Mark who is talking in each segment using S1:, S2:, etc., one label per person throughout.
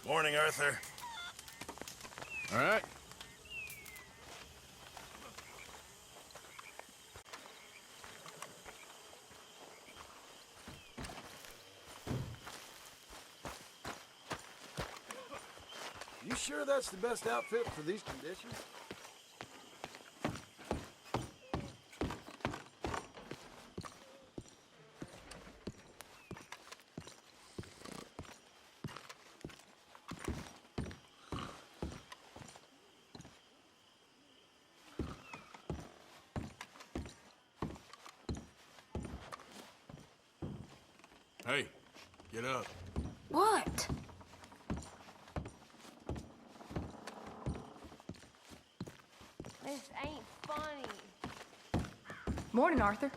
S1: Morning, Arthur.
S2: All right.
S3: You sure that's the best outfit for these conditions?
S2: Hey, get up.
S4: What?
S5: This ain't funny.
S4: Morning, Arthur.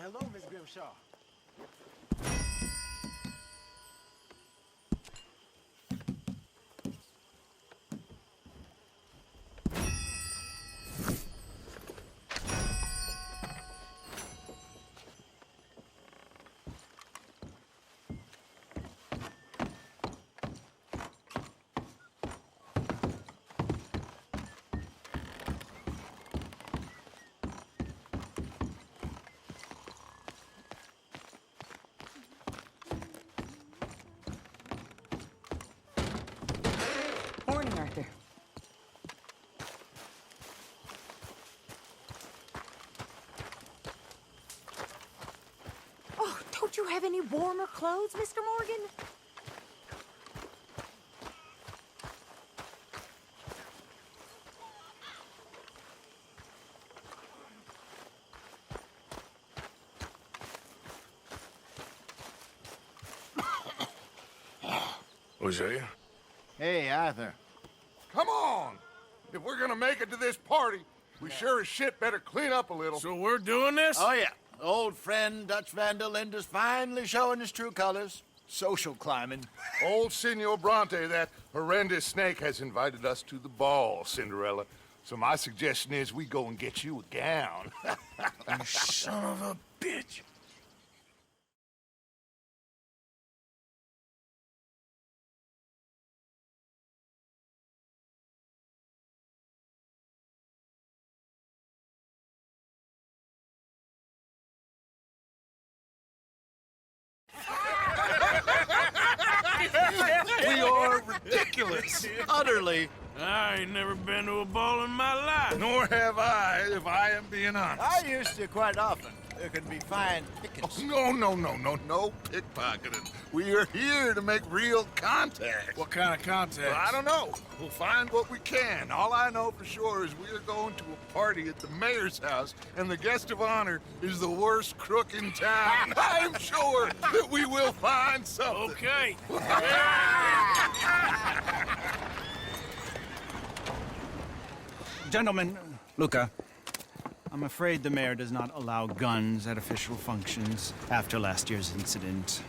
S3: Hello, Miss Grimshaw.
S4: Morning, Arthur. Oh, don't you have any warmer clothes, Mr. Morgan?
S1: Hosea?
S3: Hey, Arthur.
S6: Come on! If we're gonna make it to this party, we sure as shit better clean up a little.
S2: So we're doing this?
S3: Oh, yeah. Old friend Dutch Van der Linde's finally showing his true colors. Social climbing.
S6: Old Senor Bronte, that horrendous snake, has invited us to the ball, Cinderella. So my suggestion is we go and get you a gown.
S1: You son of a bitch.
S3: We are ridiculous. Utterly.
S2: I ain't never been to a ball in my life.
S6: Nor have I, if I am being honest.
S3: I used to quite often. There can be fine pickets.
S6: No pickpocketing. We are here to make real contact.
S2: What kind of contact?
S6: Well, I don't know. We'll find what we can. All I know for sure is we are going to a party at the mayor's house, and the guest of honor is the worst crook in town. I'm sure that we will find something.
S2: Okay.
S7: Gentlemen, Luca, I'm afraid the mayor does not allow guns at official functions after last year's incident.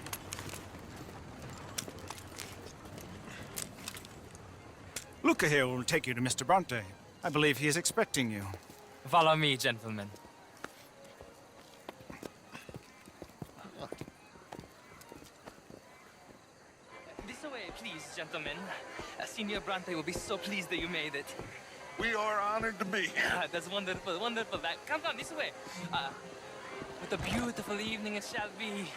S7: Luca here will take you to Mr. Bronte. I believe he is expecting you.
S8: Follow me, gentlemen. This way, please, gentlemen. Senior Bronte will be so pleased that you made it.
S6: We are honored to be here.
S8: That's wonderful, wonderful. Come this way. What a beautiful evening it shall be.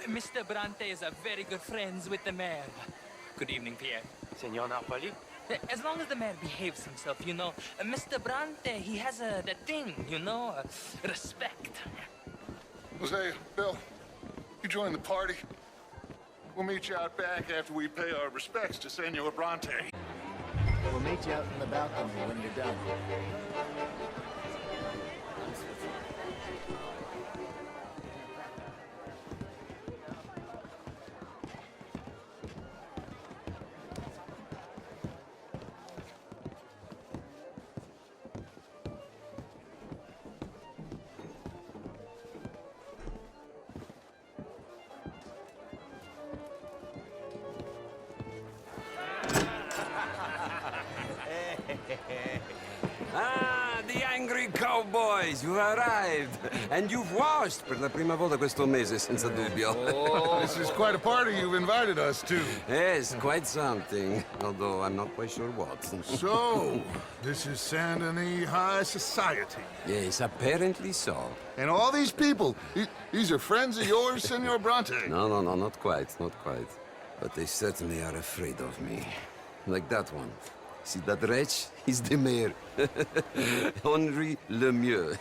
S8: Mr. Bronte is a very good friends with the mayor. Good evening, Pierre.
S9: Senor Napoli?
S8: As long as the mayor behaves himself, you know. Mr. Brante, he has that thing, you know, respect.
S6: Jose, Bill, you join the party. We'll meet you out back after we pay our respects to Senor Bronte.
S3: We'll meet you out in the balcony when you're done.
S10: Ah, the angry cowboys, you've arrived. And you've washed per la prima volta questo mese, senza dubbio.
S6: This is quite a party you've invited us to.
S10: Yes, quite something. Although I'm not quite sure what.
S6: So, this is Saint Denis High Society.
S10: Yes, apparently so.
S6: And all these people, these are friends of yours, Senor Bronte?
S10: No, not quite, not quite. But they certainly are afraid of me. Like that one. See that wretch? He's the mayor. Henri Lemieux.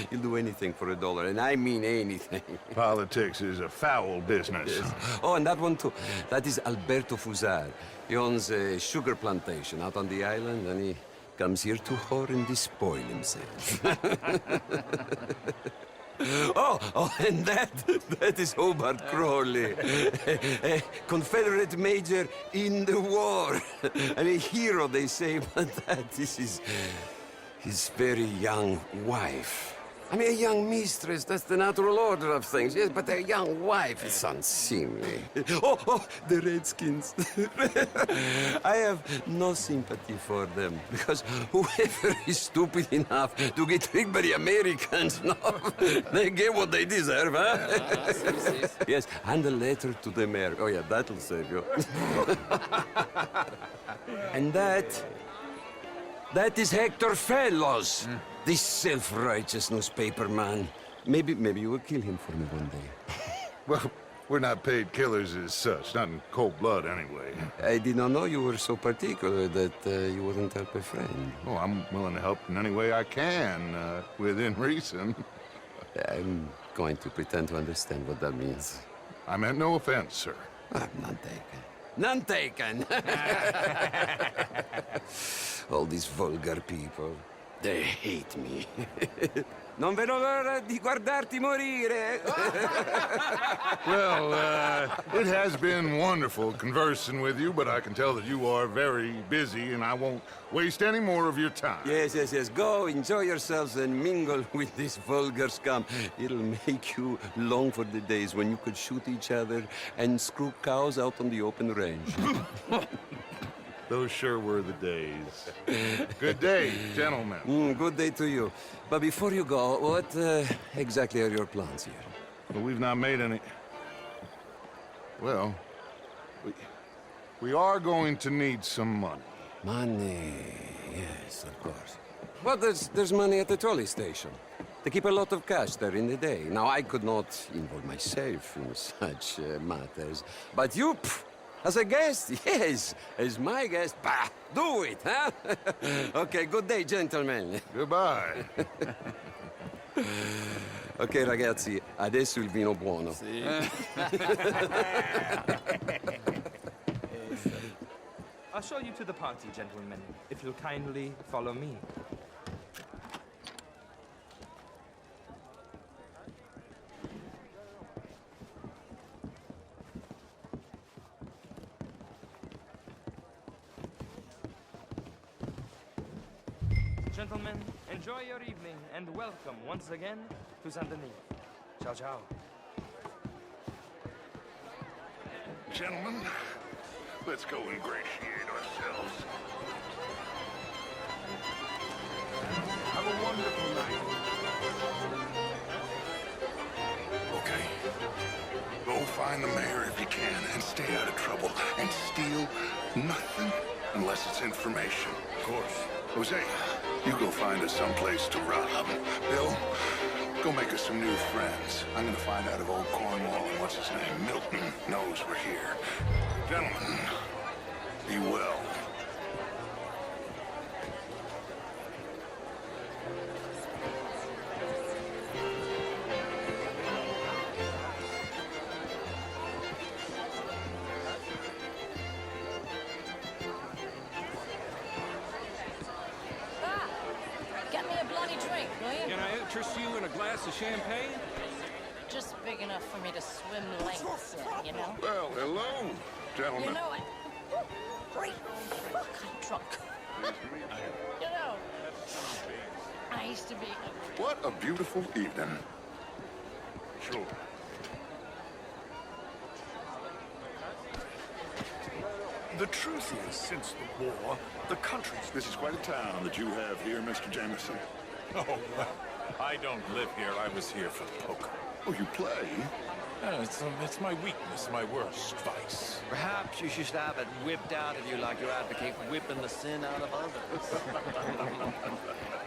S10: He'll do anything for $1, and I mean anything.
S6: Politics is a foul business.
S10: Yes. Oh, and that one too. That is Alberto Fusar. He owns a sugar plantation out on the island, and he comes here to horribly spoil himself. Oh, and that is Hobart Crawley, a Confederate major in the war, and a hero, they say, but that is his very young wife. I mean, a young mistress, that's the natural order of things, yes, but a young wife, it's unseemly. Oh, the Redskins. I have no sympathy for them, because whoever is stupid enough to get tricked by the Americans, no, they get what they deserve, huh? Yes, and a letter to the mayor. Oh, yeah, that'll save you. And that is Hector Fellows. This self-righteous newspaper man. Maybe you will kill him for me one day.
S6: Well, we're not paid killers as such, not in cold blood anyway.
S10: I did not know you were so particular that you wouldn't help a friend.
S6: Oh, I'm willing to help in any way I can, within reason.
S10: I'm going to pretend to understand what that means.
S6: I meant no offense, sir.
S10: None taken. None taken! All these vulgar people. They hate me. Non vedo l'ora di guardarti morire.
S6: Well, it has been wonderful conversing with you, but I can tell that you are very busy, and I won't waste any more of your time.
S10: Yes. Go, enjoy yourselves, and mingle with this vulgar scum. It'll make you long for the days when you could shoot each other and screw cows out on the open range.
S6: Those sure were the days. Good day, gentlemen.
S10: Good day to you. But before you go, what exactly are your plans here?
S6: Well, we've not made any... Well, we are going to need some money.
S10: Money, yes, of course. Well, there's money at the trolley station. They keep a lot of cash there in the day. Now, I could not involve myself in such matters. But you, as a guest, yes, as my guest, bah, do it, huh? Okay, good day, gentlemen.
S6: Goodbye.
S10: Ok, ragazzi, adesso il vino buono.
S8: I'll show you to the party, gentlemen, if you'll kindly follow me. Gentlemen, enjoy your evening and welcome once again to Saint Denis. Ciao, ciao.
S6: Gentlemen, let's go ingratiate ourselves. Have a wonderful night.
S1: Okay. Go find the mayor if you can and stay out of trouble. And steal nothing unless it's information. Of course. Jose, you go find us someplace to rob. Bill, go make us some new friends. I'm gonna find out if old Cornwall and what's his name, Milton, knows we're here. Gentlemen, Be well.
S9: Get me a bloody drink, will you?
S11: Can I interest you in a glass of champagne?
S9: Just big enough for me to swim lengths in, you know?
S1: Well, hello, gentlemen.
S9: You know what? Great fuck, I'm drunk. You know, I used to be a...
S1: What a beautiful evening. Sure. The truth is, since the war, the country's... This is quite a town that you have here, Mr. Jameson.
S12: Oh, well, I don't live here. I was here for poker.
S1: Oh, you play?
S12: It's my weakness, my worst vice.
S13: Perhaps you should have it whipped out of you like you advocate whipping the sin out of others.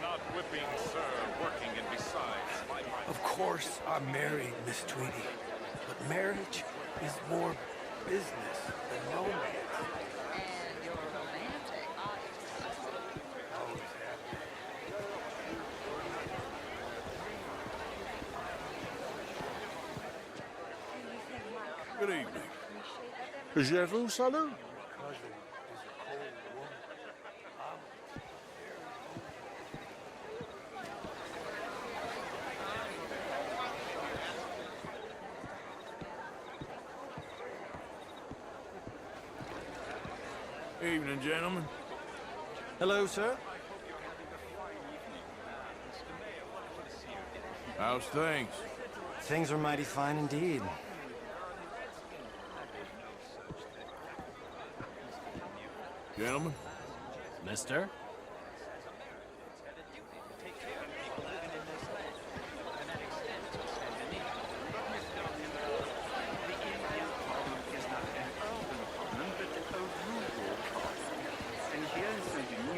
S12: Not whipping, sir, working, and besides, my...
S14: Of course, I'm married, Miss Tweedy. But marriage is more business than romance.
S9: And you're romantic.
S14: Always happy.
S2: Good evening.
S6: Je vous salue.
S2: Evening, gentlemen.
S7: Hello, sir.
S2: How's things?
S7: Things are mighty fine indeed.
S2: Gentlemen?
S7: Mister?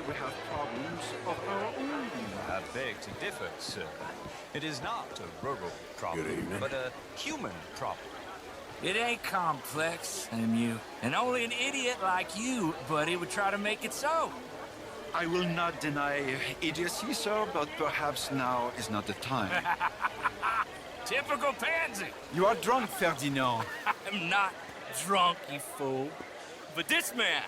S14: We have problems of our own.
S11: I beg to differ, sir. It is not a rural problem,
S2: Good evening.
S11: but a human problem.
S8: It ain't complex, MU. And only an idiot like you, buddy, would try to make it so.
S14: I will not deny idiocy, sir, but perhaps now is not the time.
S8: Typical pansy.
S14: You are drunk, Ferdinand.
S8: I'm not drunk, you fool. But this man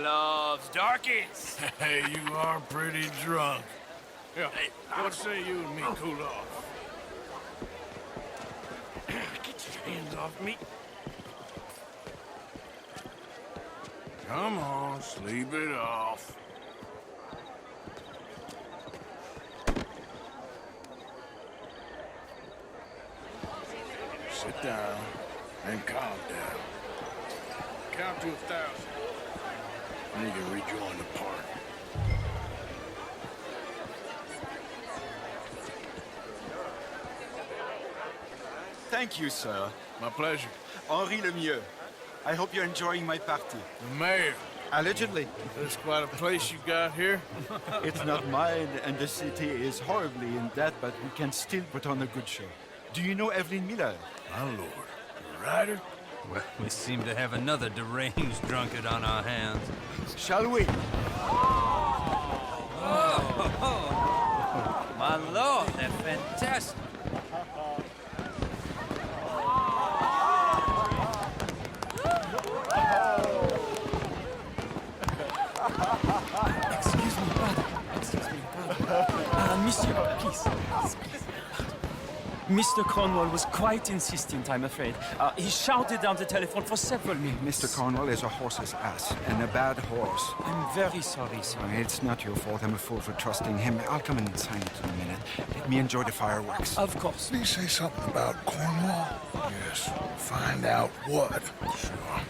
S8: loves darkies.
S2: Hey, you are pretty drunk. Yeah, what say you and me cool off? Get your hands off me. Come on, sleep it off. Sit down and calm down. Count to 1,000. And you can rejoin the party.
S14: Thank you, sir.
S2: My pleasure.
S14: Henri Lemieux. I hope you're enjoying my party.
S2: The mayor.
S14: Allegedly.
S2: There's quite a place you got here.
S14: It's not mine, and the city is horribly in debt, but we can still put on a good show. Do you know Evelyn Miller?
S2: My lord. The writer?
S11: Well, we seem to have another deranged drunkard on our hands.
S14: Shall we?
S8: My lord, they're fantastic.
S13: Excuse me, brother. Monsieur, please.
S15: Mr. Cornwall was quite insistent, I'm afraid. He shouted down the telephone for several minutes.
S14: Mr. Cornwall is a horse's ass, and a bad horse.
S15: I'm very sorry, sir.
S14: It's not your fault. I'm a fool for trusting him. I'll come in and sign it in a minute. Let me enjoy the fireworks.
S15: Of course.
S1: Did he say something about Cornwall? Yes. Find out what. Sure.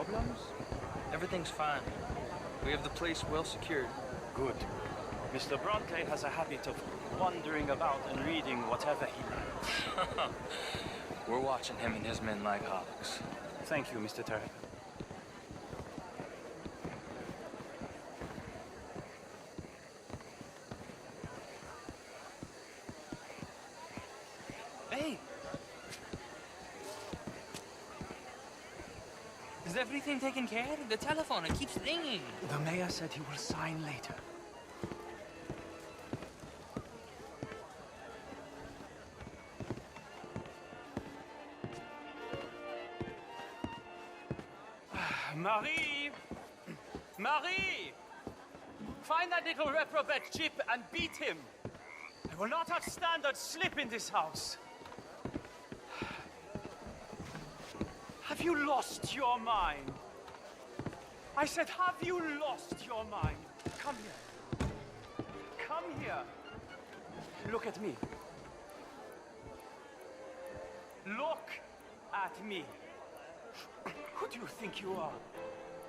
S15: problems?
S8: Everything's fine. We have the place well secured.
S15: Good. Mr. Bronte has a habit of wandering about and reading whatever he likes.
S8: We're watching him and his men like hawks.
S15: Thank you, Mr. Terry.
S8: Hey! Is everything taken care of? The telephone, it keeps ringing.
S15: The mayor said he will sign later. Marie! Marie! Find that little reprobate Chip and beat him. I will not have standard slip in this house. Have you lost your mind? I said, have you lost your mind? Come here. Come here. Look at me. Look at me. Who do you think you are?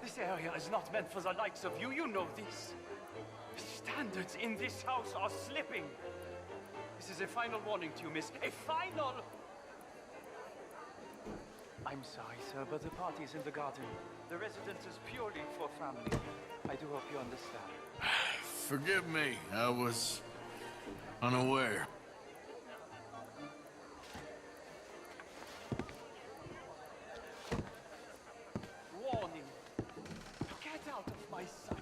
S15: This area is not meant for the likes of you. You know this. Standards in this house are slipping. This is a final warning to you, miss. A final... I'm sorry, sir, but the party's in the garden. The residence is purely for family. I do hope you understand.
S6: Forgive me. I was unaware.
S15: Warning. Get out of my sight.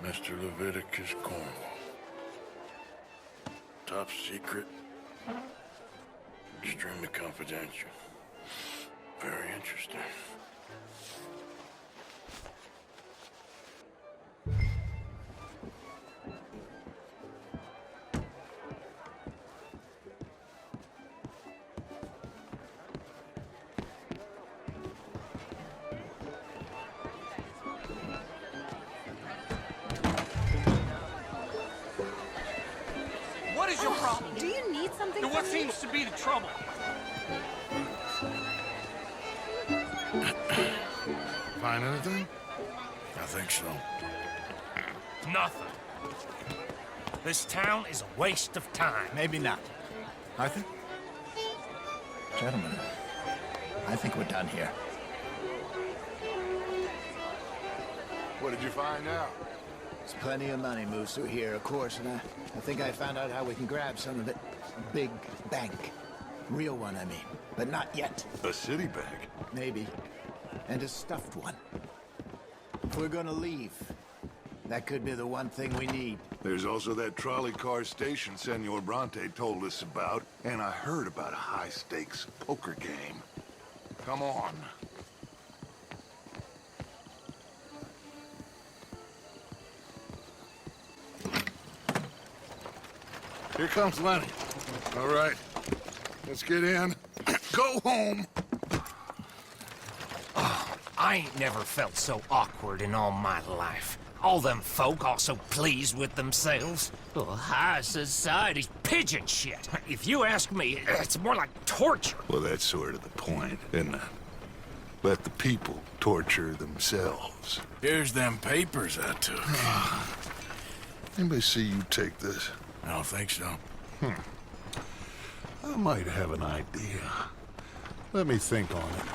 S6: Mr. Leviticus Cornwall. Top secret. Extremely confidential. Very interesting.
S8: What is your problem?
S4: Do you need something
S8: And what
S4: from me?
S8: seems to be the trouble?
S6: Find anything? I think so.
S16: Nothing. This town is a waste of time.
S3: Maybe not. Arthur? Gentlemen, I think we're done here.
S6: What did you find out?
S3: There's plenty of money moves through here, of course, and I think I found out how we can grab some of it. A big bank. Real one, I mean. But not yet.
S6: A city bank?
S3: Maybe. And a stuffed one. If we're gonna leave, that could be the one thing we need.
S6: There's also that trolley car station Senor Bronte told us about, and I heard about a high-stakes poker game. Come on. Here comes Lenny. All right, let's get in. Go home.
S16: I ain't never felt so awkward in all my life. All them folk all so pleased with themselves. Oh, high society's pigeon shit. If you ask me, it's more like torture.
S6: Well, that's sort of the point, isn't it? Let the people torture themselves.
S2: Here's them papers I took.
S6: Anybody see you take this?
S2: I don't think so.
S6: I might have an idea. Let me think on it.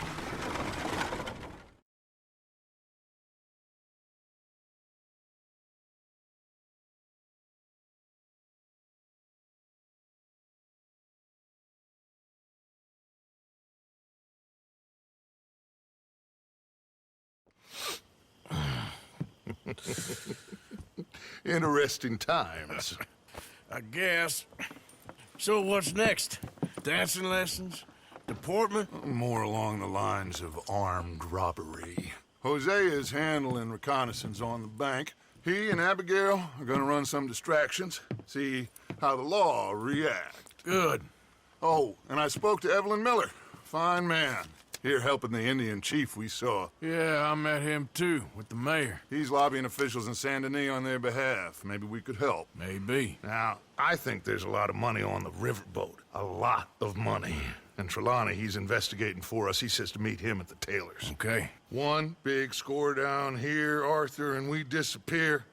S6: Interesting times.
S2: I guess. So what's next? Dancing lessons? Deportment?
S6: More along the lines of armed robbery. Hosea is handling reconnaissance on the bank. He and Abigail are gonna run some distractions, see how the law react.
S2: Good.
S6: Oh, and I spoke to Evelyn Miller. Fine man. Here helping the Indian chief we saw.
S2: Yeah, I met him too, with the mayor.
S6: He's lobbying officials in Saint Denis on their behalf. Maybe we could help.
S2: Maybe.
S6: Now, I think there's a lot of money on the riverboat. A lot of money. And Trelawney, he's investigating for us. He says to meet him at the Taylor's.
S2: Okay.
S6: One big score down here, Arthur, and we disappear.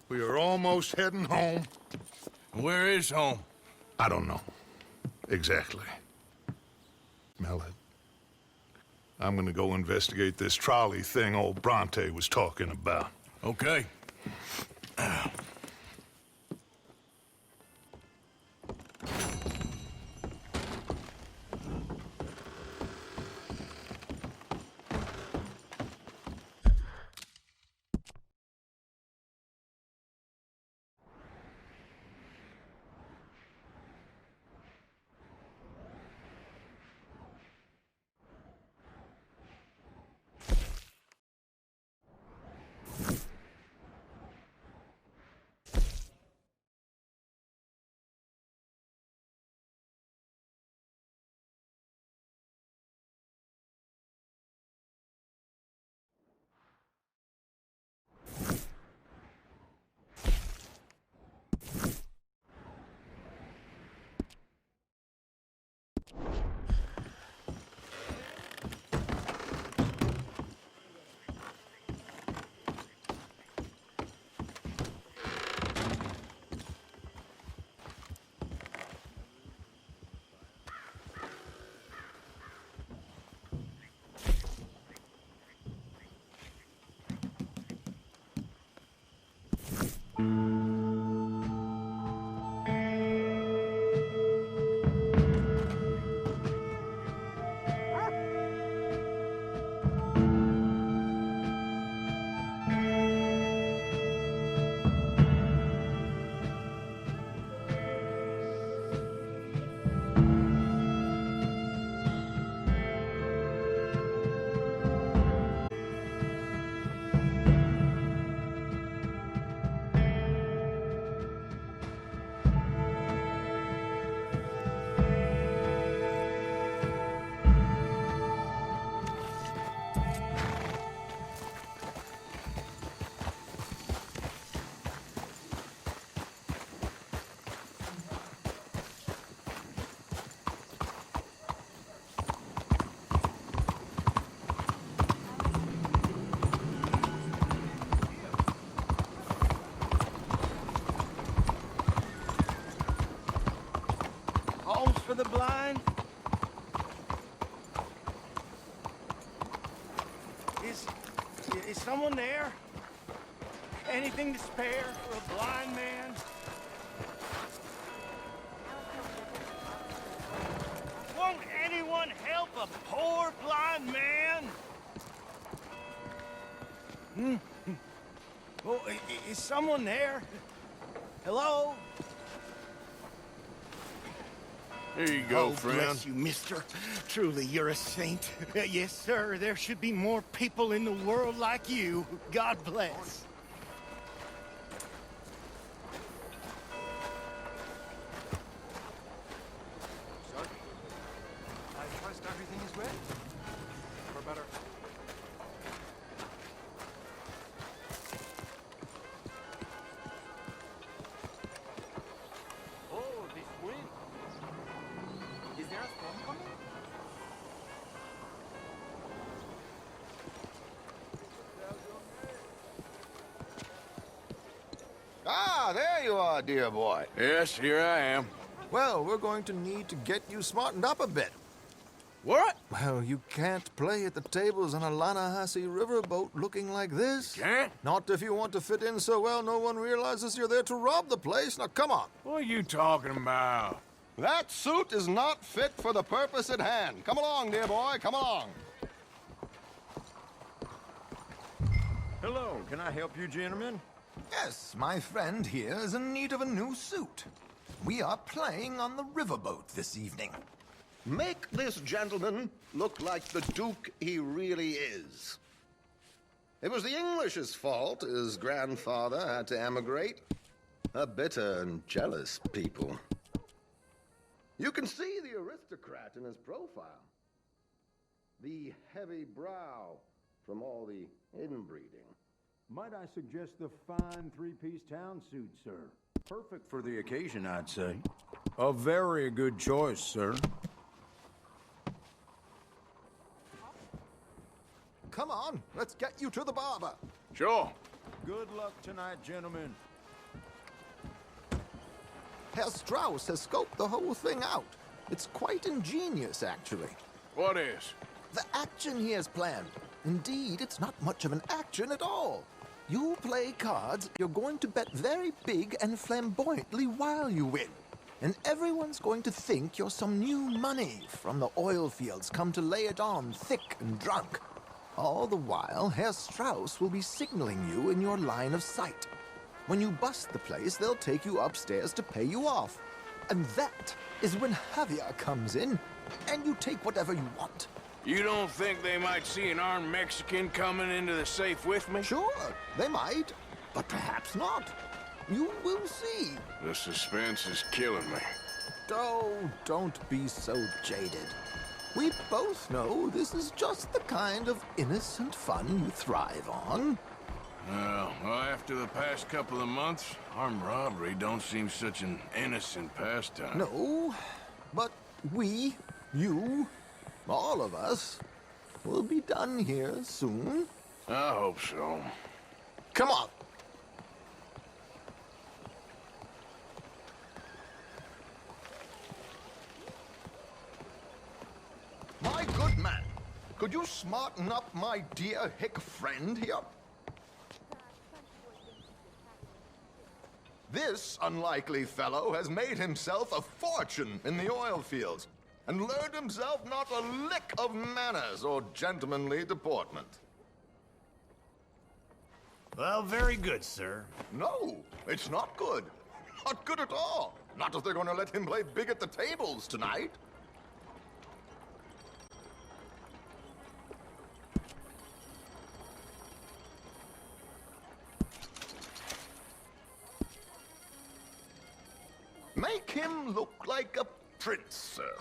S6: We are almost heading home.
S2: Where is home?
S6: I don't know. Exactly. Smell it. I'm gonna go investigate this trolley thing old Bronte was talking about.
S2: Okay.
S13: Homes for the blind?
S14: Is someone there? Anything to spare for a blind man? Won't anyone help a poor blind man? Oh, is someone there? Hello?
S2: Here you go,
S14: Oh,
S2: friend.
S14: bless you, mister. Truly, you're a saint. Yes, sir. There should be more people in the world like you. God bless.
S13: I trust everything is ready. For better.
S17: Ah, there you are, dear boy.
S2: Yes, here I am.
S17: Well, we're going to need to get you smartened up a bit.
S2: What?
S17: Well, you can't play at the tables on a Lannahechee riverboat looking like this.
S2: Can't?
S17: Not if you want to fit in so well no one realizes you're there to rob the place. Now, come on.
S2: What are you talking about?
S17: That suit is not fit for the purpose at hand. Come along, dear boy, come along.
S18: Hello, can I help you, gentlemen?
S3: Yes, my friend here is in need of a new suit. We are playing on the riverboat this evening.
S17: Make this gentleman look like the Duke he really is. It was the English's fault his grandfather had to emigrate. A bitter and jealous people. You can see the aristocrat in his profile. The heavy brow from all the inbreeding.
S18: Might I suggest the fine three-piece town suit, sir? Perfect for the occasion, I'd say. A very good choice, sir.
S3: Come on, let's get you to the barber.
S2: Sure.
S18: Good luck tonight, gentlemen.
S3: Herr Strauss has scoped the whole thing out. It's quite ingenious, actually.
S2: What is?
S3: The action he has planned. Indeed, it's not much of an action at all. You play cards, you're going to bet very big and flamboyantly while you win. And everyone's going to think you're some new money from the oil fields come to lay it on thick and drunk. All the while, Herr Strauss will be signaling you in your line of sight. When you bust the place, they'll take you upstairs to pay you off. And that is when Javier comes in, and you take whatever you want.
S2: You don't think they might see an armed Mexican coming into the safe with me?
S3: Sure, they might, but perhaps not. You will see.
S2: The suspense is killing me.
S3: Oh, don't be so jaded. We both know this is just the kind of innocent fun you thrive on.
S2: Well, after the past couple of months, armed robbery don't seem such an innocent pastime.
S3: No, but we, you, all of us, will be done here soon.
S2: I hope so.
S3: Come on.
S17: My good man, could you smarten up my dear hick friend here? This unlikely fellow has made himself a fortune in the oil fields and learned himself not a lick of manners or gentlemanly deportment.
S18: Well, very good, sir.
S17: No, it's not good. Not good at all. Not if they're going to let him play big at the tables tonight. Make him look like a prince, sir.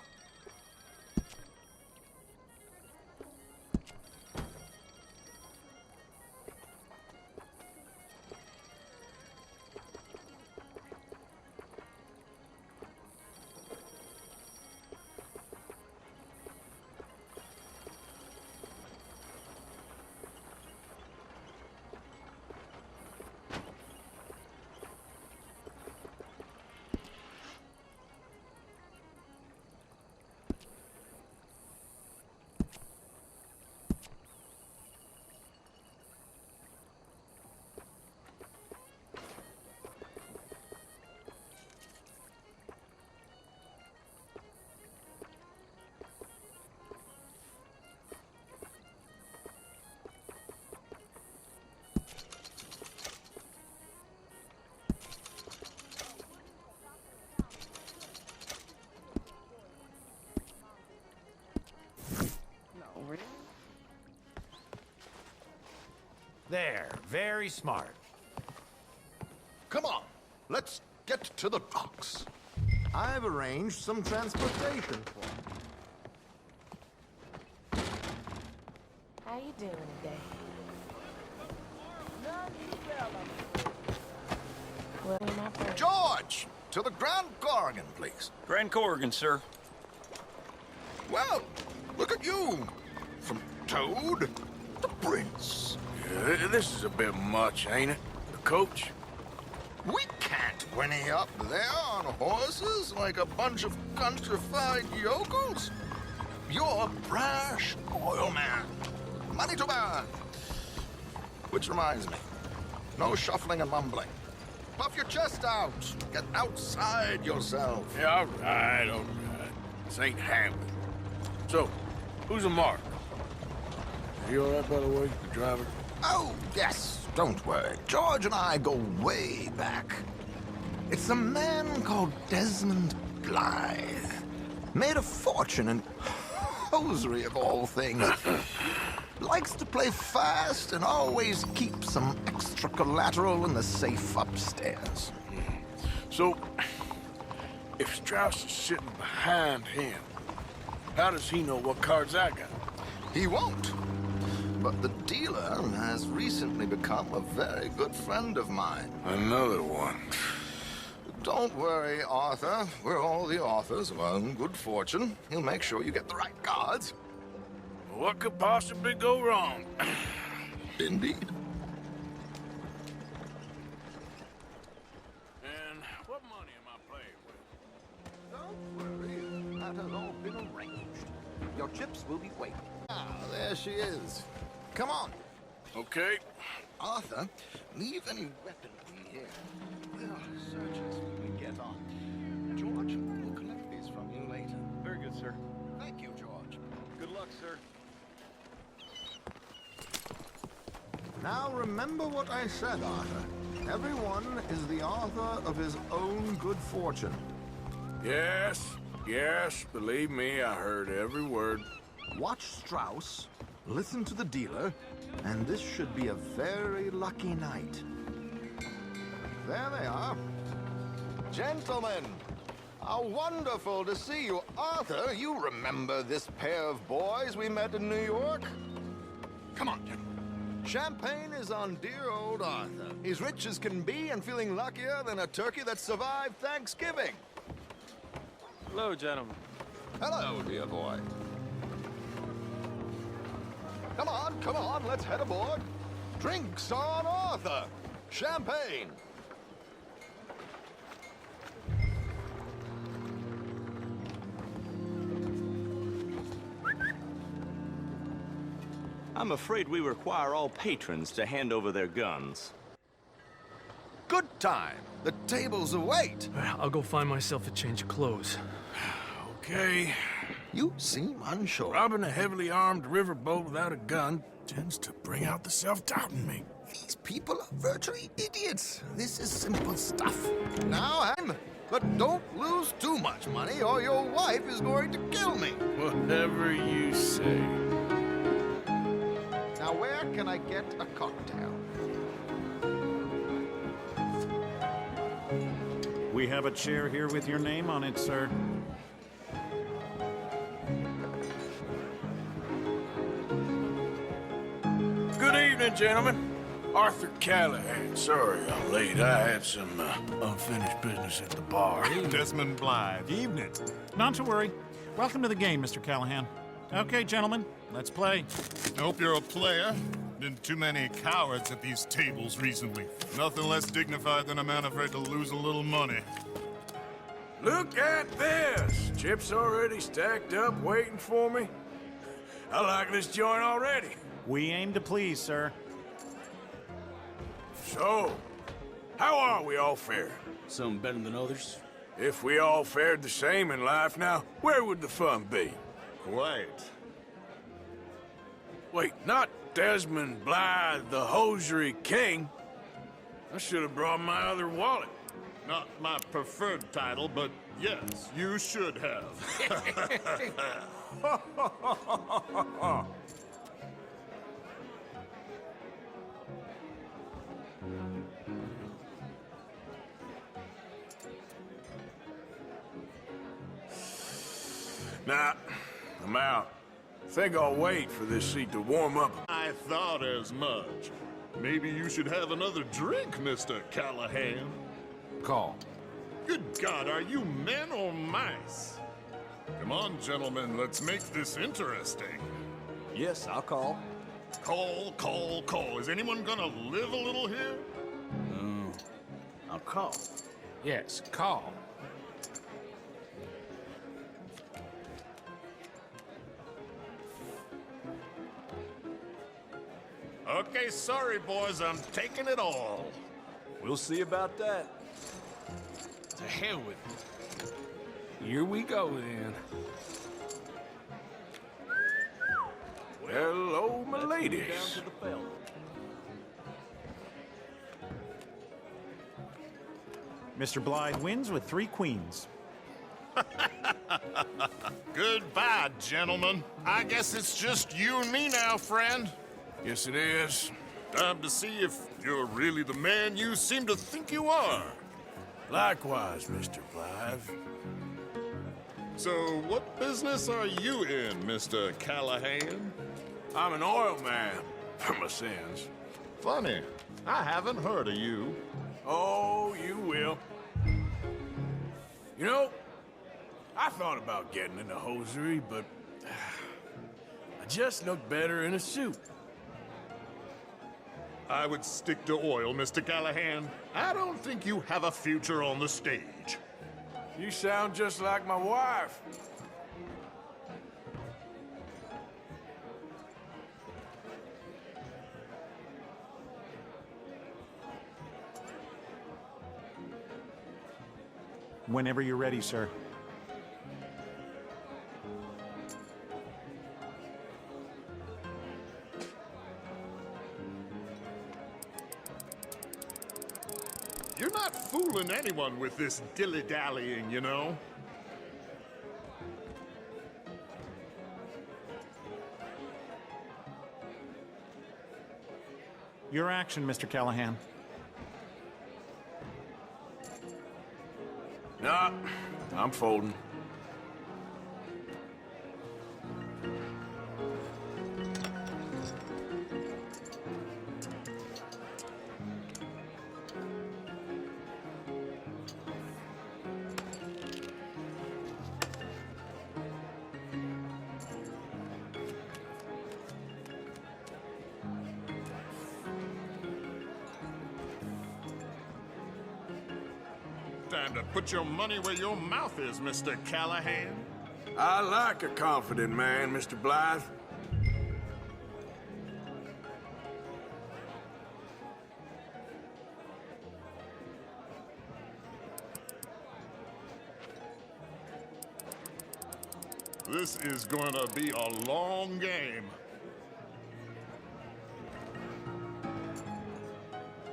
S18: There, very smart.
S17: Come on, let's get to the docks. I've arranged some transportation for you.
S5: How you doing today? Well, my birthday.
S17: George, to the Grand Corrigan, please.
S11: Grand Corrigan, sir.
S17: Well, look at you. From Toad to Prince.
S2: Yeah, this is a bit much, ain't it? The coach?
S6: We can't whinny up there on horses like a bunch of countrified yokels. You're a brash oil man. Money to burn. Which reminds me, no shuffling and mumbling. Puff your chest out. Get outside yourself.
S2: Yeah, all right. This ain't happening. So, who's a mark? Are you all right, by the way, the driver?
S3: Oh, yes. Don't worry. George and I go way back. It's a man called Desmond Blythe. Made a fortune in hosiery of all things. Likes to play fast and always keep some extra collateral in the safe upstairs.
S2: So, if Strauss is sitting behind him, how does he know what cards I got?
S6: He won't. But the dealer has recently become a very good friend of mine.
S2: Another one.
S6: Don't worry, Arthur. We're all the authors of our own good fortune. He'll make sure you get the right cards.
S2: What could possibly go wrong?
S6: Indeed.
S2: And what money am I playing with?
S3: Don't worry. That has all been arranged. Your chips will be waiting. Ah,
S6: There she is. Come on.
S2: Okay.
S6: Arthur, leave any weaponry here. There are searches when we get on. George, we'll collect these from you later.
S12: Very good, sir.
S6: Thank you, George.
S12: Good luck, sir.
S3: Now remember what I said, Arthur. Everyone is the author of his own good fortune.
S2: Yes, believe me, I heard every word.
S3: Watch Strauss, listen to the dealer, and this should be a very lucky night. There they are.
S6: Gentlemen, how wonderful to see you. Arthur, you remember this pair of boys we met in New York? Come on, gentlemen. Champagne is on dear old Arthur. He's rich as can be and feeling luckier than a turkey that survived Thanksgiving.
S12: Hello, gentlemen.
S6: Hello, dear boy. Come on, let's head aboard. Drinks on Arthur. Champagne.
S19: I'm afraid we require all patrons to hand over their guns.
S6: Good time. The tables await.
S15: I'll go find myself a change of clothes.
S2: Okay.
S6: You seem unsure.
S2: Robbing a heavily armed riverboat without a gun tends to bring out the self-doubt in me.
S6: These people are virtually idiots. This is simple stuff. Now, but don't lose too much money or your wife is going to kill me.
S2: Whatever you say.
S3: Now where can I get a cocktail?
S20: We have a chair here with your name on it, sir.
S2: Good evening, gentlemen. Arthur Callahan. Sorry I'm late. I had some unfinished business at the bar.
S20: Desmond Blythe. Evening. Not to worry. Welcome to the game, Mr. Callahan. Okay, gentlemen, let's play.
S12: I hope you're a player. Been too many cowards at these tables recently. Nothing less dignified than a man afraid to lose a little money.
S2: Look at this! Chips already stacked up, waiting for me. I like this joint already.
S20: We aim to please, sir.
S2: So, how are we all faring?
S19: Some better than others.
S2: If we all fared the same in life now, where would the fun be?
S12: Quiet.
S2: Wait, not Desmond Blythe, the hosiery king. I should have brought my other wallet.
S12: Not my preferred title, but yes, you should have.
S2: Nah, I'm out. Think I'll wait for this seat to warm up.
S12: I thought as much. Maybe you should have another drink, Mr. Callahan.
S3: Call.
S12: Good God, are you men or mice? Come on, gentlemen, let's make this interesting.
S19: Yes, I'll call.
S12: Call. Is anyone gonna live a little here?
S19: I'll
S2: call. Yes, call.
S12: Okay, sorry, boys. I'm taking it all.
S19: We'll see about that.
S2: To hell with it. Here we go, then. Hello, my ladies.
S20: Mr. Blythe wins with 3 queens.
S12: Goodbye, gentlemen. I guess it's just you and me now, friend.
S2: Yes, it is.
S12: Time to see if you're really the man you seem to think you are.
S2: Likewise, Mr. Blythe.
S12: So, what business are you in, Mr. Callahan?
S2: I'm an oil man, for my sins.
S12: Funny, I haven't heard of you.
S2: Oh, you will. You know, I thought about getting into hosiery, but I just look better in a suit.
S12: I would stick to oil, Mr. Callahan. I don't think you have a future on the stage.
S2: You sound just like my wife.
S20: Whenever you're ready, sir.
S12: You're not fooling anyone with this dilly-dallying, you know?
S20: Your action, Mr. Callahan.
S2: Nah, I'm folding.
S12: Time to put your money where your mouth is, Mr. Callahan.
S2: I like a confident man, Mr. Blythe.
S12: This is gonna be a long game.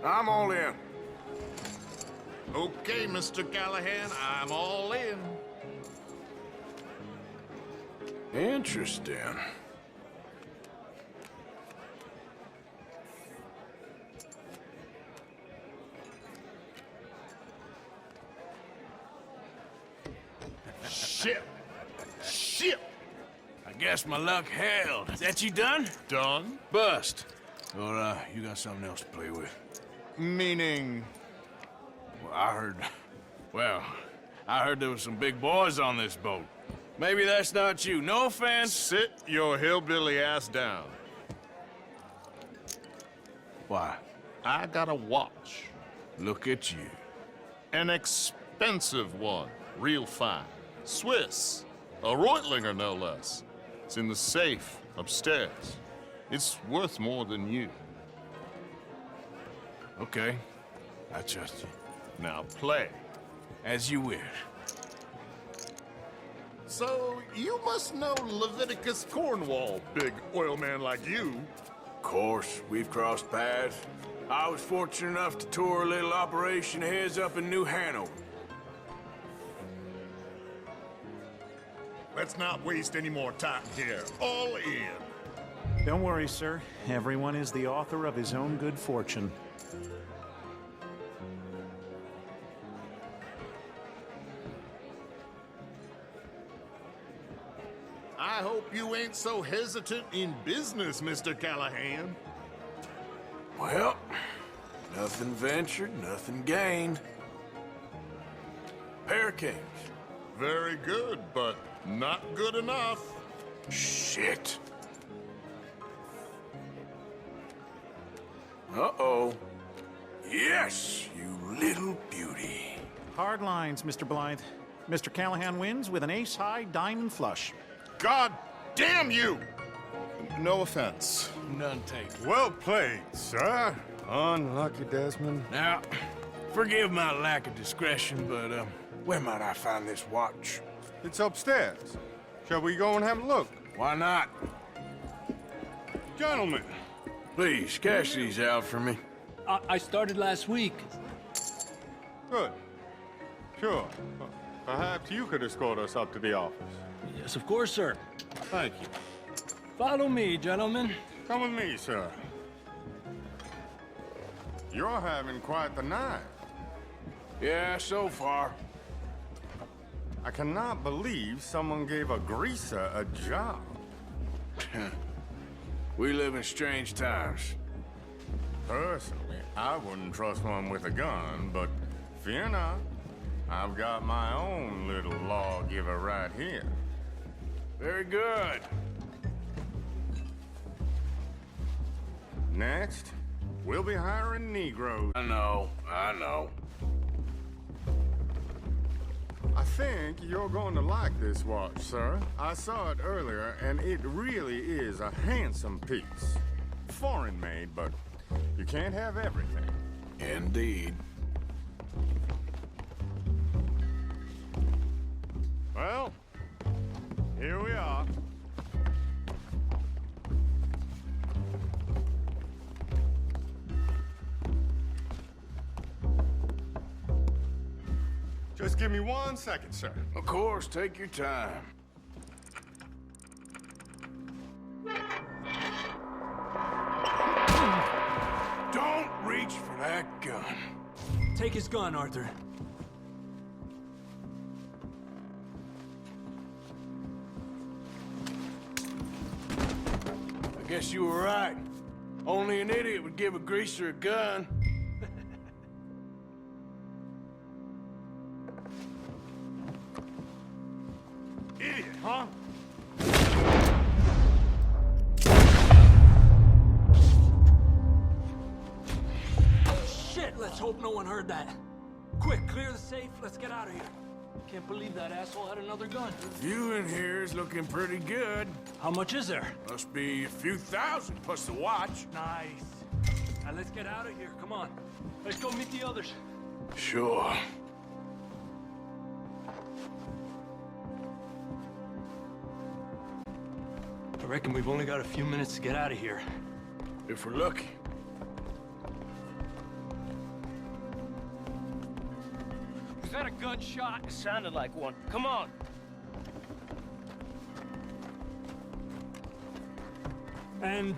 S2: I'm all in.
S12: Okay, Mr. Callahan, I'm all in.
S2: Interesting.
S12: Shit! Shit!
S2: I guess my luck held. That you done?
S12: Done?
S2: Bust. Or, you got something else to play with?
S12: Meaning?
S2: Well, I heard there was some big boys on this boat. Maybe that's not you. No offense.
S12: Sit your hillbilly ass down.
S2: Why?
S12: I got a watch.
S2: Look at you.
S12: An expensive one. Real fine. Swiss. A Reutlinger, no less. It's in the safe upstairs. It's worth more than you.
S2: Okay. I trust you.
S12: Now play.
S2: As you wish.
S12: So, you must know Leviticus Cornwall, big oil man like you.
S2: Of course, we've crossed paths. I was fortunate enough to tour a little operation of his up in New Hanover.
S12: Let's not waste any more time here. All in.
S20: Don't worry, sir. Everyone is the author of his own good fortune.
S12: I hope you ain't so hesitant in business, Mr. Callahan.
S2: Well, nothing ventured, nothing gained. Pair of kings.
S12: Very good, but not good enough.
S2: Shit. Uh-oh. Yes, you little beauty.
S20: Hard lines, Mr. Blythe. Mr. Callahan wins with an ace-high diamond flush.
S12: God damn you! No offense.
S2: None taken.
S18: Well played, sir. Unlucky, Desmond.
S2: Now, forgive my lack of discretion, but, where might I find this watch?
S18: It's upstairs. Shall we go and have a look?
S2: Why not?
S18: Gentlemen.
S2: Please, cash these out for me.
S15: I started last week.
S18: Good. Sure. Perhaps you could escort us up to the office.
S15: Yes, of course, sir.
S18: Thank you.
S15: Follow me, gentlemen.
S18: Come with me, sir. You're having quite the night.
S2: Yeah, so far.
S18: I cannot believe someone gave a greaser a job.
S2: We live in strange times.
S18: Personally, I wouldn't trust one with a gun, but fear not. I've got my own little lawgiver right here.
S2: Very good.
S18: Next, we'll be hiring Negroes.
S2: I know.
S18: I think you're going to like this watch, sir. I saw it earlier, and it really is a handsome piece. Foreign made, but you can't have everything.
S2: Indeed.
S18: Well, here we are. Just give me 1 second, sir.
S2: Of course, take your time. Don't reach for that gun.
S15: Take his gun, Arthur.
S2: I guess you were right. Only an idiot would give a greaser a gun.
S18: Idiot, huh?
S15: Shit, let's hope no one heard that. Quick, clear the safe. Let's get out of here. Can't believe that asshole had another gun.
S2: The view in here is looking pretty good.
S15: How much is there?
S2: Must be a few thousand plus the watch.
S15: Nice. Now let's get out of here. Come on. Let's go meet the others.
S2: Sure.
S15: I reckon we've only got a few minutes to get out of here.
S2: If we're lucky.
S15: Was that a gunshot?
S8: It sounded like one. Come on.
S15: And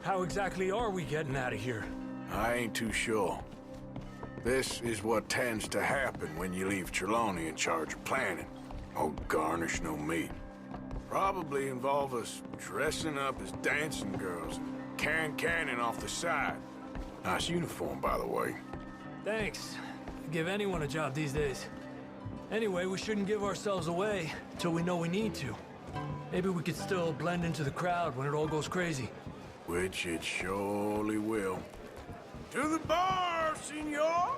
S15: how exactly are we getting out of here?
S2: I ain't too sure. This is what tends to happen when you leave Trelawney in charge of planning. No garnish, no meat. Probably involve us dressing up as dancing girls and canning off the side. Nice uniform, by the way.
S15: Thanks. Give anyone a job these days. Anyway, we shouldn't give ourselves away till we know we need to. Maybe we could still blend into the crowd when it all goes crazy.
S2: Which it surely will. To the bar, senor!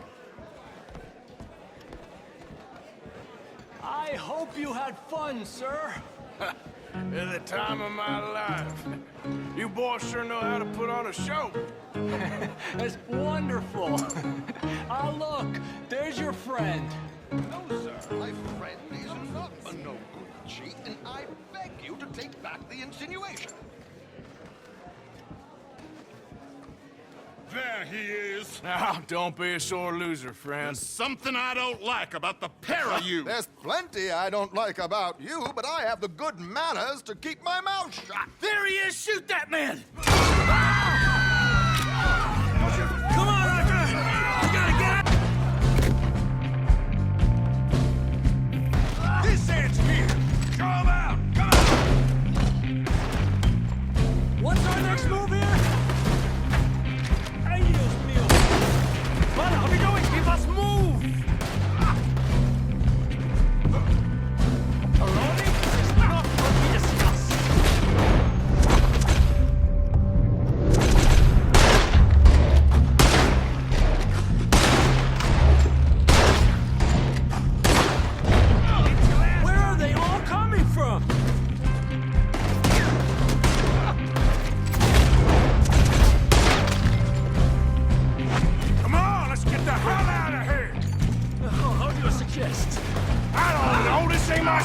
S15: I hope you had fun, sir.
S2: At the time of my life. You boys sure know how to put on a show.
S15: That's wonderful. Ah, look, there's your friend.
S1: No, sir. My friend is not a no-good cheat, and I beg you to take back the insinuation.
S6: There he is.
S2: Now, don't be a sore loser, friend.
S6: There's something I don't like about the pair of you.
S17: There's plenty I don't like about you, but I have the good manners to keep my mouth shut.
S15: There he is! Shoot that man! Come on, Arthur! You gotta get out!
S2: This hand's here! Come out! Come on!
S15: What's our next move here? Ay, Dios mío! What are we doing? We must move! Alone? This is not what we discussed.
S2: the hell out of here!
S16: How do you suggest?
S2: I don't know, this ain't my...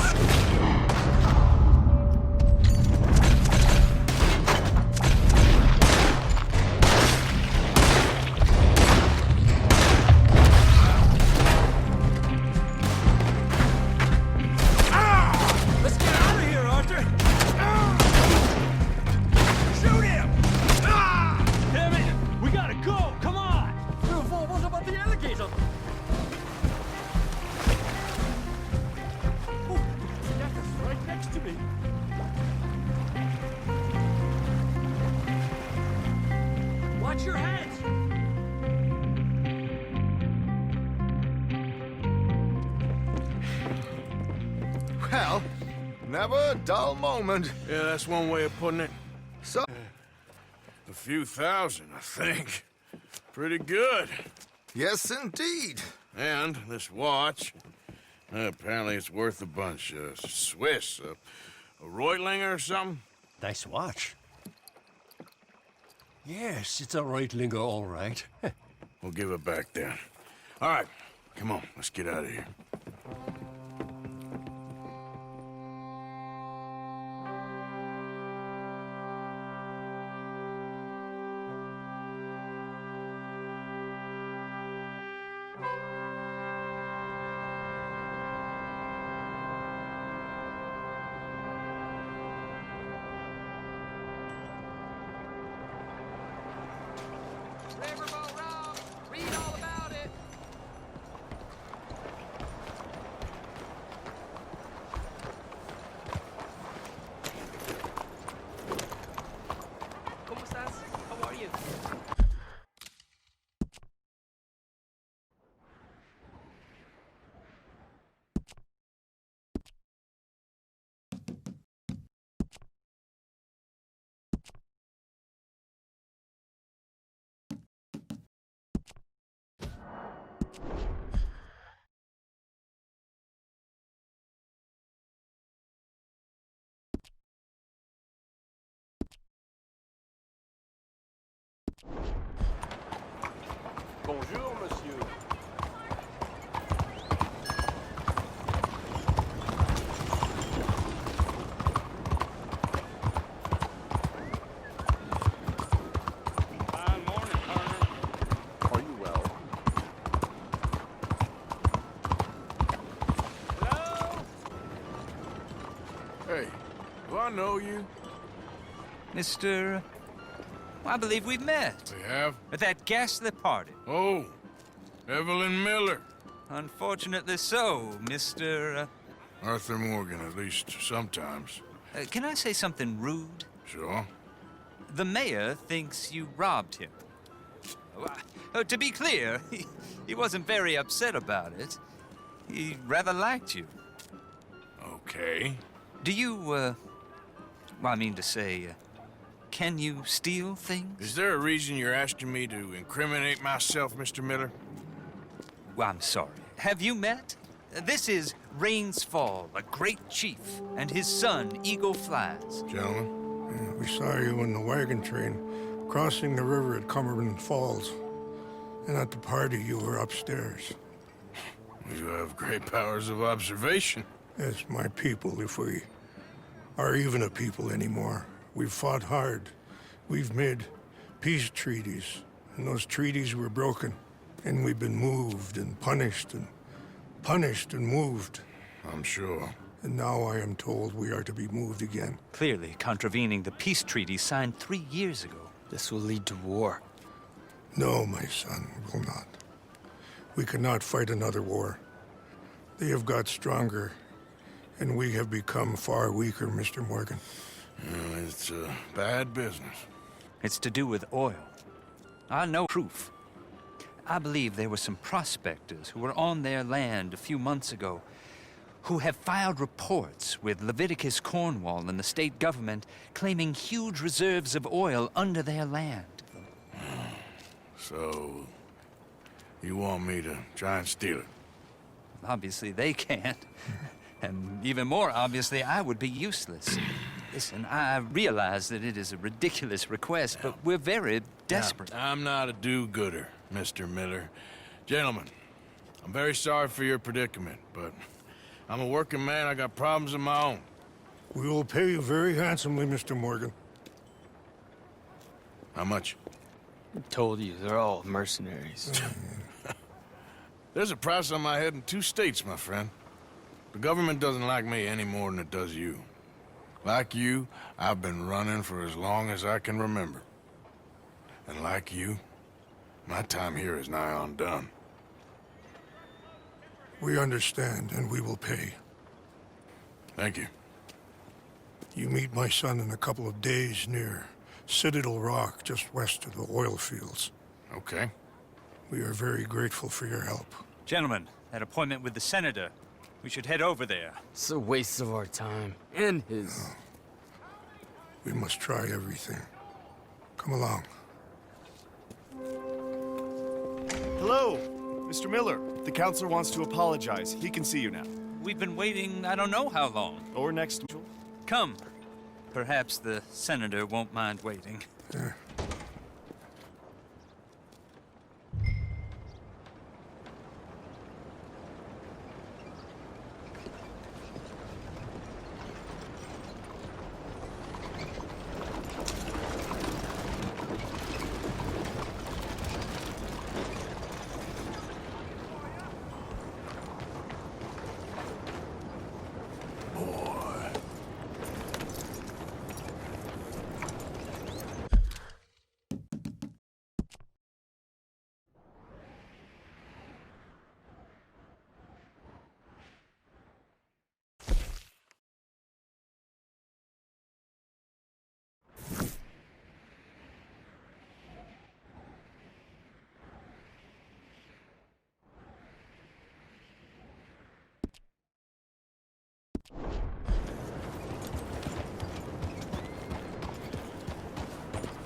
S16: Let's get out of here, Arthur!
S2: Shoot him!
S16: Damn it! We gotta go! Come on! What about the alligator? Oh, that is right next to me. Watch your heads!
S17: Well, never a dull moment.
S2: Yeah, that's one way of putting it.
S17: So,
S2: A few thousand, I think. Pretty good.
S17: yes, indeed.
S2: And this watch, apparently it's worth a bunch. Swiss, a Reutlinger or something?
S16: Nice watch. Yes, it's a Reutlinger, all right.
S2: We'll give it back then. All right, come on, let's get out of here.
S13: Riverboat Rock! Read all about it! ¿Cómo estás? How are you?
S15: Bonjour, monsieur. Fine morning, Carter. Are you well? Hello?
S2: Hey, do I know you?
S21: Mr. I believe we've met.
S2: We have?
S21: At that ghastly party.
S2: Oh, Evelyn Miller.
S21: Unfortunately so, Mr.
S2: Arthur Morgan, at least sometimes.
S21: Can I say something rude?
S2: Sure.
S21: The mayor thinks you robbed him. To be clear, he wasn't very upset about it. He rather liked you.
S2: Okay.
S21: Do you, well, I mean to say, can you steal things?
S2: Is there a reason you're asking me to incriminate myself, Mr. Miller?
S21: Well, I'm sorry. Have you met? This is Rains Fall, a great chief, and his son, Eagle Flies.
S2: Gentlemen?
S22: Yeah, we saw you in the wagon train crossing the river at Cumberland Falls. And at the party, you were upstairs.
S2: You have great powers of observation.
S22: Yes, my people, if we are even a people anymore. We've fought hard. We've made peace treaties, and those treaties were broken. And we've been moved and punished and moved.
S2: I'm sure.
S22: And now I am told we are to be moved again.
S21: Clearly contravening the peace treaty signed 3 years ago.
S3: This will lead to war.
S22: No, my son, it will not. We cannot fight another war. They have got stronger, and we have become far weaker, Mr. Morgan.
S2: It's a bad business.
S21: It's to do with oil. I know proof. I believe there were some prospectors who were on their land a few months ago who have filed reports with Leviticus Cornwall and the state government claiming huge reserves of oil under their land.
S2: So, you want me to try and steal it?
S21: Obviously they can't. And even more obviously, I would be useless. Listen, I realize that it is a ridiculous request, but we're very desperate.
S2: Now, I'm not a do-gooder, Mr. Miller. Gentlemen, I'm very sorry for your predicament, but I'm a working man. I got problems of my own.
S22: We will pay you very handsomely, Mr. Morgan.
S2: How much?
S9: I told you, they're all mercenaries.
S2: There's a price on my head in 2 states, my friend. The government doesn't like me any more than it does you. Like you, I've been running for as long as I can remember. And like you, my time here is nigh on done.
S22: We understand, and we will pay.
S2: Thank you.
S22: You meet my son in a couple of days near Citadel Rock, just west of the oil fields.
S2: Okay.
S22: We are very grateful for your help.
S21: Gentlemen, that appointment with the senator. We should head over there.
S9: It's a waste of our time. And his.
S22: We must try everything. Come along.
S10: Hello, Mr. Miller. The counselor wants to apologize. He can see you now.
S21: We've been waiting I don't know how long.
S10: Or next...
S21: Come. Perhaps the senator won't mind waiting.
S22: Yeah.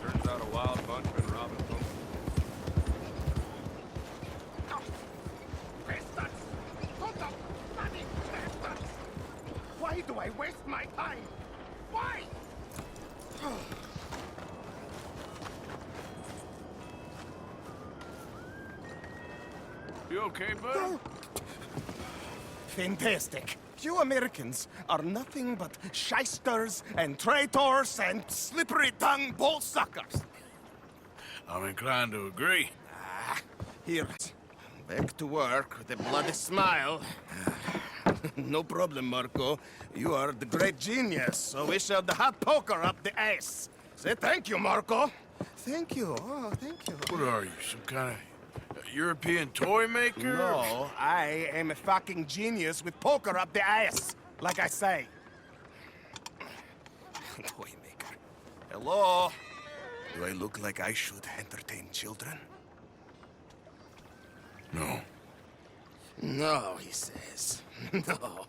S18: Turns out a wild bunch been robbing folks.
S14: Why do I waste my time? Why?
S2: You okay, bud?
S14: Fantastic. You Americans are nothing but shysters and traitors and slippery-tongued bull-suckers.
S2: I'm inclined to agree.
S14: Here, back to work with a bloody smile. No problem, Marco. You are the great genius, so we shall the hot poker up the ass. Say thank you, Marco. Thank you. Oh, thank you.
S2: What are you, some kind of European toy maker?
S14: No, I am a fucking genius with poker up the ass, like I say. Toy maker. Hello? Do I look like I should entertain children?
S2: No.
S14: No, he says. No.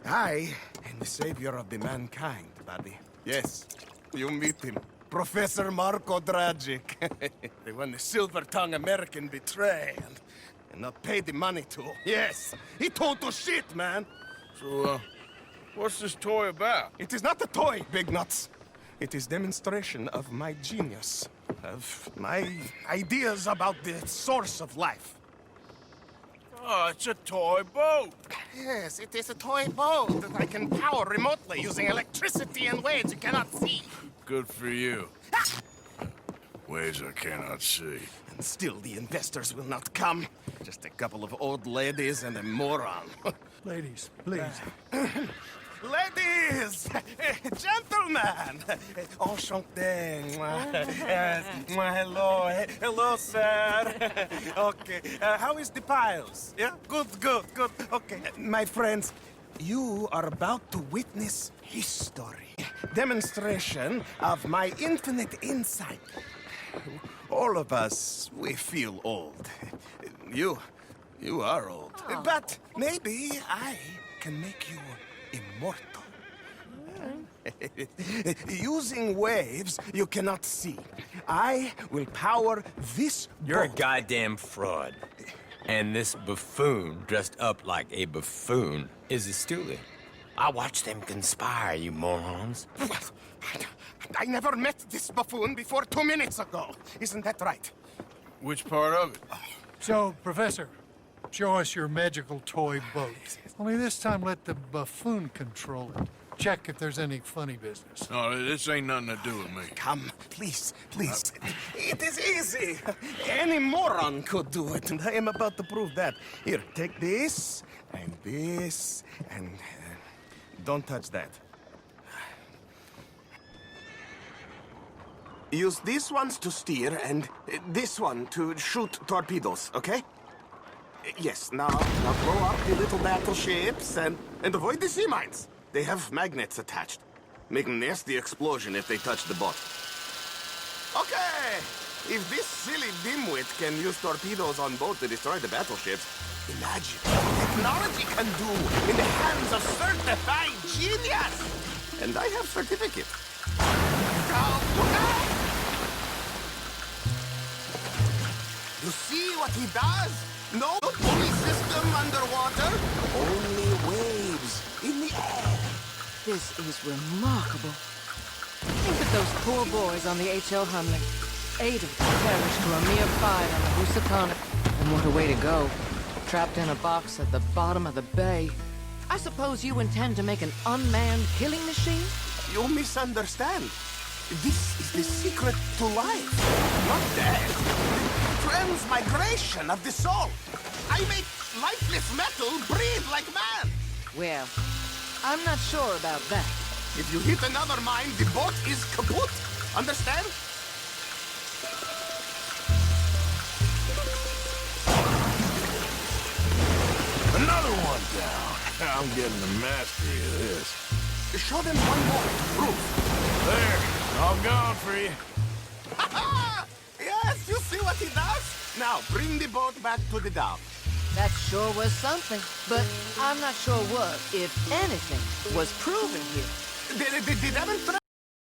S14: I am the savior of the mankind, buddy. Yes, you meet him. Professor Marco Dragic. The one the silver-tongued American betrayed and not pay the money to. Yes, he total shit, man.
S2: So, what's this toy about?
S14: It is not a toy, Big Nuts. It is demonstration of my genius, of my ideas about the source of life.
S2: Oh, it's a toy boat.
S14: Yes, it is a toy boat that I can power remotely using electricity in ways you cannot see.
S2: Good for you. Ways I cannot see.
S14: And still the investors will not come. Just a couple of old ladies and a moron.
S22: Ladies, please.
S14: Ladies! Gentlemen! Enchanté. Hello. Hello, sir. Okay. How is the piles? Yeah? Good. Okay. My friends, you are about to witness history. Demonstration of my infinite insight. All of us, we feel old. You are old.
S4: Oh.
S14: But maybe I can make you immortal. Using waves you cannot see, I will power this
S23: You're a
S14: boat.
S23: goddamn fraud. And this buffoon, dressed up like a buffoon, is a stoolie. I watched them conspire, you morons.
S14: I never met this buffoon before 2 minutes ago. Isn't that right?
S2: Which part of it?
S22: So, Professor, show us your magical toy boat. Only this time let the buffoon control it. Check if there's any funny business.
S2: No, this ain't nothing to do with me.
S14: Come, please, please. It is easy. Any moron could do it, and I am about to prove that. Here, take this, and don't touch that. Use these ones to steer, and this one to shoot torpedoes, okay? Yes, now blow up the little battleships, and avoid the sea mines. They have magnets attached. Make a nasty explosion if they touch the boat. Okay! If this silly dimwit can use torpedoes on boat to destroy the battleships, imagine what technology can do in the hands of certified genius! And I have certificate. You see what he does? No pulley system underwater, only waves in the air.
S4: This is remarkable. Think of those poor boys on the H.L. Hunley. 8 of them perished to a mere 5 on the Housatonic. And what a way to go. Trapped in a box at the bottom of the bay. I suppose you intend to make an unmanned killing machine?
S14: You misunderstand. This is the secret to life, not death. Transmigration of the soul. I make lifeless metal breathe like man.
S4: Well, I'm not sure about that.
S14: If you hit another mine, the boat is kaput. Understand?
S2: Another one down. I'm getting the mastery of this.
S14: Show them one more to prove.
S2: There, all gone for you.
S14: Yes, you see what he does? Now, bring the boat back to the dock.
S4: That sure was something, but I'm not sure what, if anything, was proven here.
S14: They demonstrate